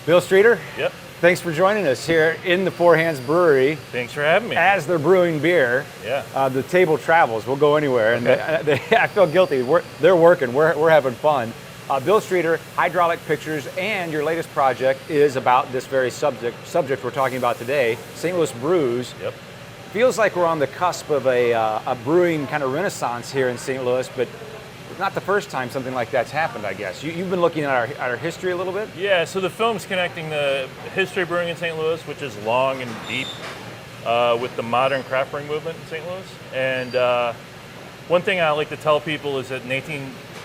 Bill Streeter? Yep. Thanks for joining us here in the Four Hands Brewery. Thanks for having me. As they're brewing beer, the table travels. We'll go anywhere, and I feel guilty. They're working. We're having fun. Bill Streeter, hydraulic pictures, and your latest project is about this very subject we're talking about today, St. Louis Brews. Yep. Feels like we're on the cusp of a brewing kind of renaissance here in St. Louis, but not the first time something like that's happened, I guess. You've been looking at our history a little bit? Yeah, so the film's connecting the history of brewing in St. Louis, which is long and deep, with the modern craft brewing movement in St. Louis. And one thing I like to tell people is that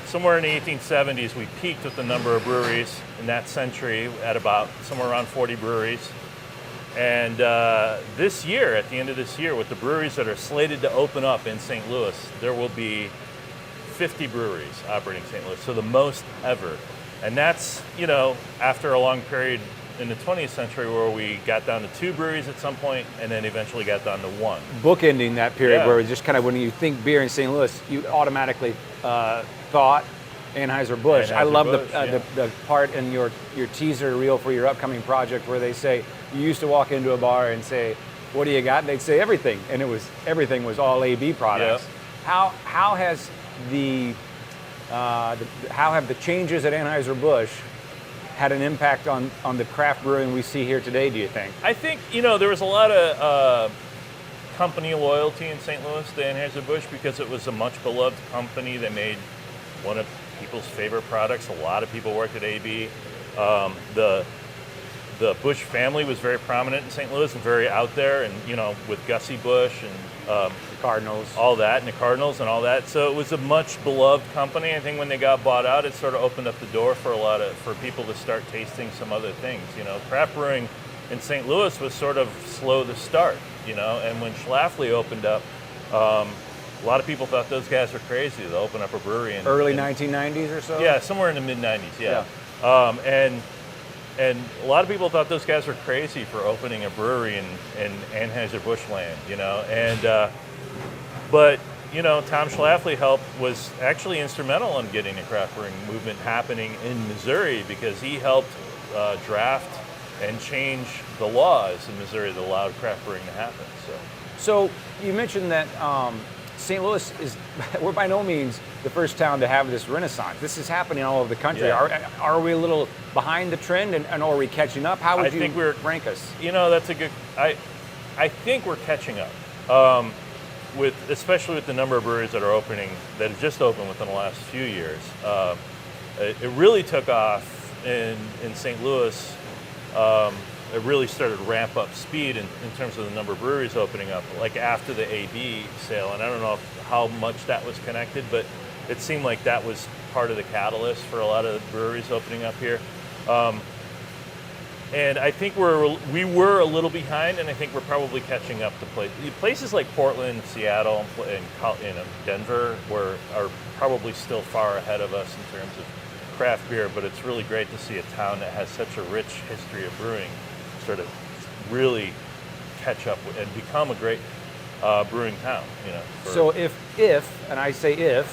somewhere in the 1870s, we peaked with the number of breweries in that century at about somewhere around 40 breweries. And this year, at the end of this year, with the breweries that are slated to open up in St. Louis, there will be 50 breweries operating in St. Louis, so the most ever. And that's, after a long period in the 20th century where we got down to 2 breweries at some point and then eventually got down to 1. Bookending that period where we just kind of, when you think beer in St. Louis, you automatically thought Anheuser-Busch. I love the part in your teaser reel for your upcoming project where they say, you used to walk into a bar and say, what do you got? And they'd say everything, and everything was all AB products. Yep. How have the changes at Anheuser-Busch had an impact on the craft brewing we see here today, do you think? I think, there was a lot of company loyalty in St. Louis to Anheuser-Busch because it was a much beloved company. They made one of people's favorite products. A lot of people worked at AB. The Busch family was very prominent in St. Louis and very out there, and with Gussie Busch and the Cardinals, all that, and the Cardinals and all that. So it was a much beloved company. I think when they got bought out, it sort of opened up the door for people to start tasting some other things. Craft brewing in St. Louis was sort of slow to start. And when Schlafly opened up, a lot of people thought those guys were crazy to open up a brewery in early 1990s or so. Yeah, somewhere in the mid 90s. Yeah. And a lot of people thought those guys were crazy for opening a brewery in Anheuser-Busch land, But Tom Schlafly was actually instrumental in getting the craft brewing movement happening in Missouri because he helped draft and change the laws in Missouri that allowed craft brewing to happen. So you mentioned that St. Louis we're by no means the first town to have this renaissance. This is happening all over the country. Yeah. Are we a little behind the trend, and are we catching up? How would you rank us? That's a good. I think we're catching up, especially with the number of breweries that are opening, that have just opened within the last few years. It really took off in St. Louis. It really started to ramp up speed in terms of the number of breweries opening up, like after the AB sale. And I don't know how much that was connected, but it seemed like that was part of the catalyst for a lot of the breweries opening up here. And I think we were a little behind, and I think we're probably catching up to places like Portland, Seattle, and Denver are probably still far ahead of us in terms of craft beer. But it's really great to see a town that has such a rich history of brewing sort of really catch up and become a great brewing town. So if, and I say if,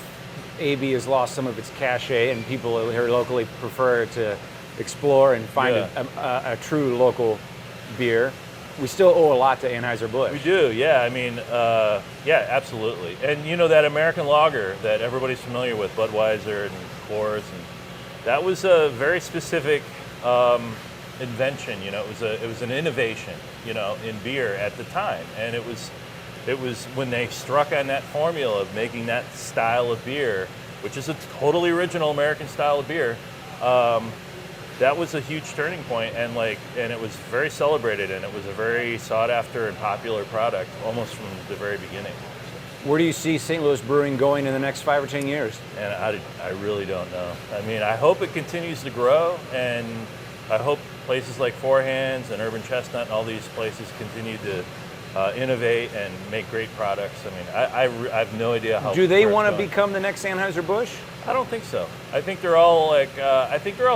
AB has lost some of its cachet and people here locally prefer to explore and find a true local beer, we still owe a lot to Anheuser-Busch. We do, yeah. Absolutely. And that American lager that everybody's familiar with, Budweiser and Coors, and that was a very specific invention. It was an innovation, in beer at the time, and it was when they struck on that formula of making that style of beer, which is a totally original American style of beer. That was a huge turning point, and it was very celebrated, and it was a very sought after and popular product almost from the very beginning. Where do you see St. Louis brewing going in the next 5 or 10 years? And I really don't know. I hope it continues to grow, and I hope places like Four Hands and Urban Chestnut and all these places continue to innovate and make great products. I have no idea how. Do they want to become the next Anheuser-Busch? I don't think so. I think they're all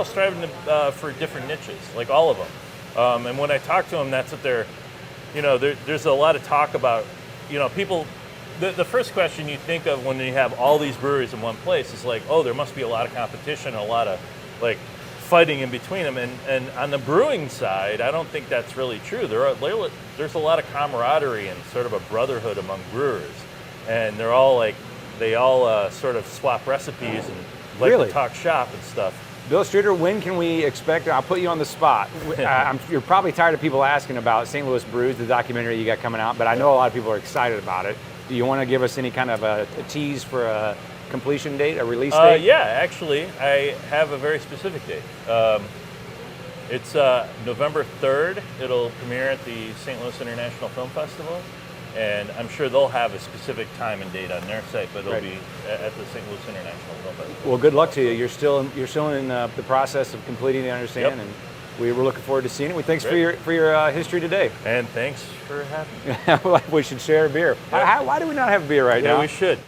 striving for different niches, like all of them. And when I talk to them, that's what they're, there's a lot of talk about, people. The first question you think of when you have all these breweries in one place is like, oh, there must be a lot of competition, a lot of fighting in between them. And on the brewing side, I don't think that's really true. There's a lot of camaraderie and sort of a brotherhood among brewers, and they all sort of swap recipes and like Really? to talk shop and stuff. Bill Streeter, when can we expect, I'll put you on the spot. You're probably tired of people asking about St. Louis Brews, the documentary you got coming out, but I know a lot of people are excited about it. Do you want to give us any kind of a tease for a completion date, a release date? Yeah, actually, I have a very specific date. It's November 3rd. It'll premiere at the St. Louis International Film Festival, and I'm sure they'll have a specific time and date on their site, but it'll be at the St. Louis International Film Festival. Well, good luck to you. You're still in the process of completing the understand, and we're looking forward to seeing it. Thanks for your history today. And thanks for having me. We should share a beer. Why do we not have a beer right now? Yeah, we should.